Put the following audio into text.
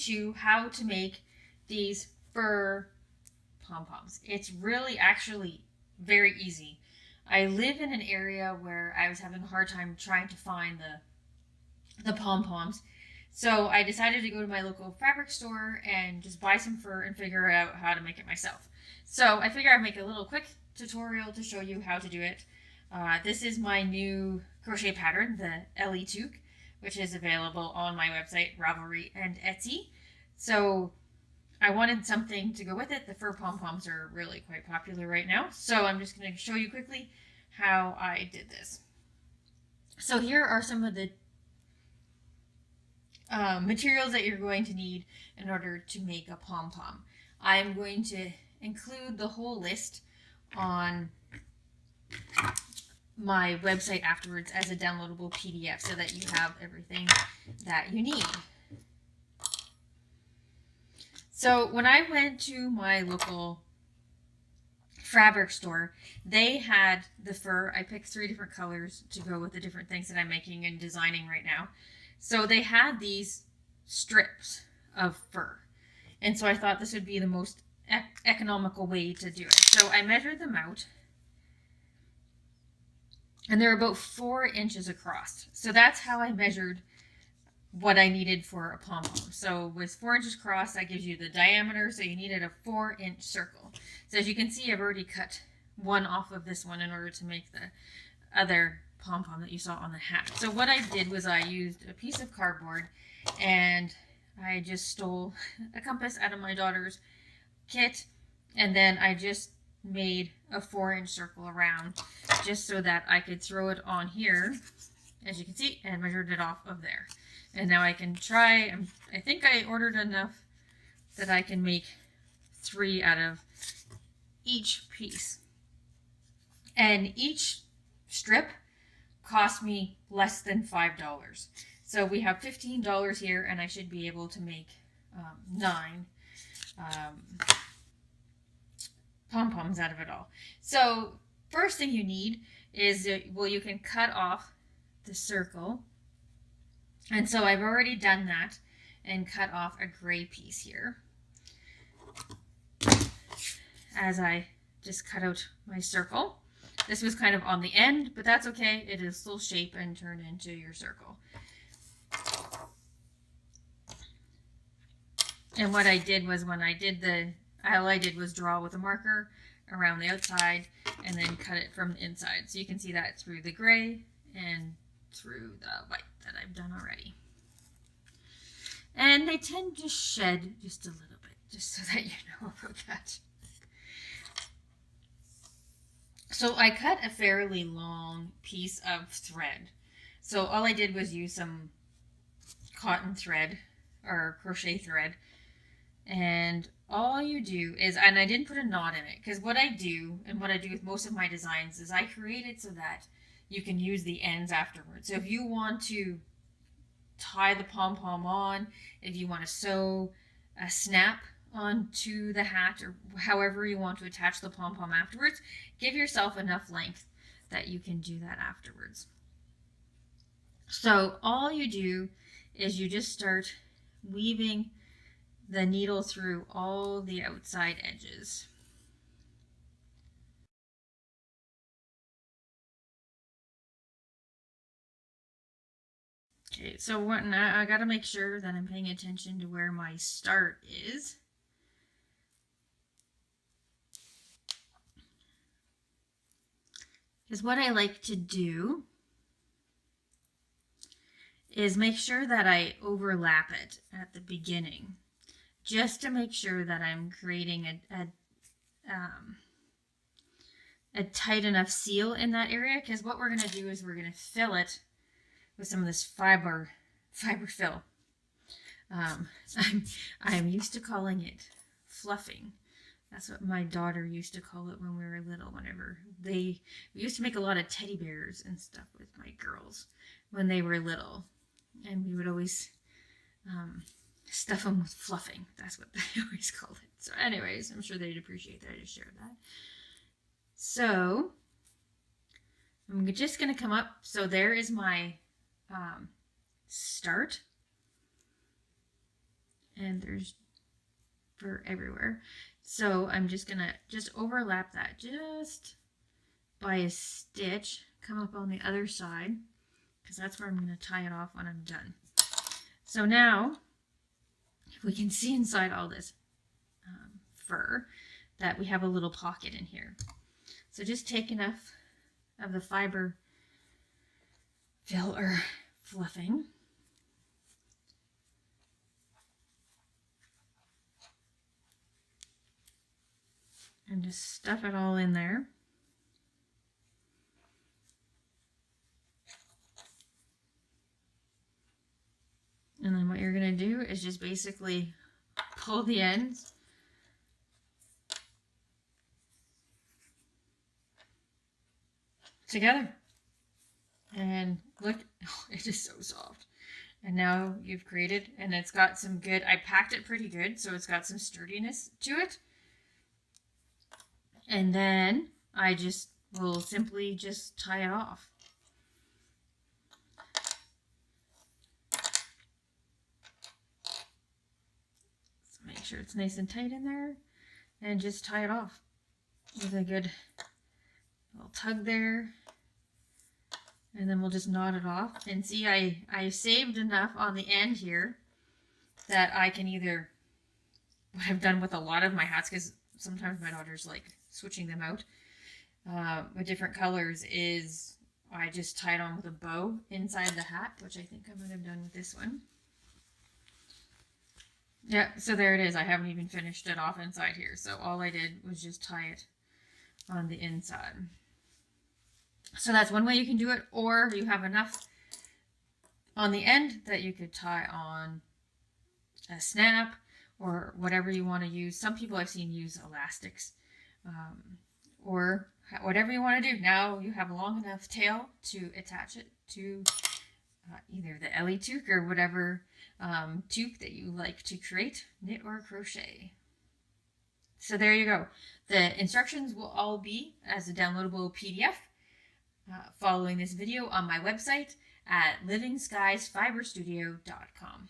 teach you how to make these fur pom-poms. It's really actually very easy. I live in an area where I was having a hard time trying to find the pom-poms. So I decided to go to my local fabric store and just buy some fur and figure out how to make it myself. So I figure I'd make a little quick tutorial to show you how to do it. This is my new crochet pattern, the Ellie toque, which is available on my website, Ravelry and Etsy. So I wanted something to go with it. The fur pom-poms are really quite popular right now. So I'm just going to show you quickly how I did this. So here are some of the materials that you're going to need in order to make a pom-pom. I'm going to include the whole list on my website afterwards as a downloadable PDF so that you have everything that you need. So when I went to my local fabric store, they had the fur. I picked 3 different colors to go with the different things that I'm making and designing right now. So they had these strips of fur. And so I thought this would be the most economical way to do it. So I measured them out. And they're about 4 inches across. So that's how I measured what I needed for a pom-pom. So with 4 inches across, that gives you the diameter. So you needed a 4-inch circle. So as you can see, I've already cut one off of this one in order to make the other pom-pom that you saw on the hat. So what I did was I used a piece of cardboard and I just stole a compass out of my daughter's kit, and then I just made a 4-inch circle around just so that I could throw it on here, as you can see, and measured it off of there. And now I can try. I think I ordered enough that I can make 3 out of each piece. And each strip cost me less than $5. So we have $15 here, and I should be able to make 9 pom-poms out of it all. So first thing you need is, well, you can cut off the circle. And so I've already done that and cut off a gray piece here as I just cut out my circle. This was kind of on the end, but that's okay. It is still shape and turn into your circle. And what I did was, when I did all I did was draw with a marker around the outside and then cut it from the inside. So you can see that through the gray and through the white that I've done already. And they tend to shed just a little bit, just so that you know about that. So I cut a fairly long piece of thread. So all I did was use some cotton thread or crochet thread. And all you do is, and I didn't put a knot in it, because what I do, and what I do with most of my designs, is I create it so that you can use the ends afterwards. So if you want to tie the pom-pom on, if you want to sew a snap onto the hat, or however you want to attach the pom-pom afterwards, give yourself enough length that you can do that afterwards. So all you do is you just start weaving the needle through all the outside edges. Okay, so I gotta make sure that I'm paying attention to where my start is. Because what I like to do is make sure that I overlap it at the beginning, just to make sure that I'm creating a tight enough seal in that area. Because what we're going to do is we're going to fill it with some of this fiber fill. I'm used to calling it fluffing. That's what my daughter used to call it when we were little. We used to make a lot of teddy bears and stuff with my girls when they were little, and we would always stuff them with fluffing. That's what they always called it. So anyways, I'm sure they'd appreciate that I just shared that. So I'm just going to come up. So there is my start. and there's fur everywhere. So I'm just gonna overlap that just by a stitch, come up on the other side, because that's where I'm gonna tie it off when I'm done. So now we can see inside all this fur that we have a little pocket in here. So just take enough of the fiber fill or fluffing. And just stuff it all in there. And then what you're going to do is just basically pull the ends together. And look, oh, it is so soft. And now you've created, and it's got some good, I packed it pretty good, so it's got some sturdiness to it. And then I just will simply just tie it off. So make sure it's nice and tight in there, and just tie it off with a good little tug there. And then we'll just knot it off. And see, I saved enough on the end here that I can either, what I've done with a lot of my hats, because sometimes my daughter's like switching them out with different colors, is I just tie it on with a bow inside the hat, which I think I might have done with this one. Yeah, so there it is. I haven't even finished it off inside here. So all I did was just tie it on the inside. So that's one way you can do it, or you have enough on the end that you could tie on a snap or whatever you want to use. Some people I've seen use elastics, or whatever you want to do. Now you have a long enough tail to attach it to either the Ellie toque or whatever toque that you like to create, knit or crochet. So there you go. The instructions will all be as a downloadable PDF following this video on my website at livingskiesfiberstudio.com.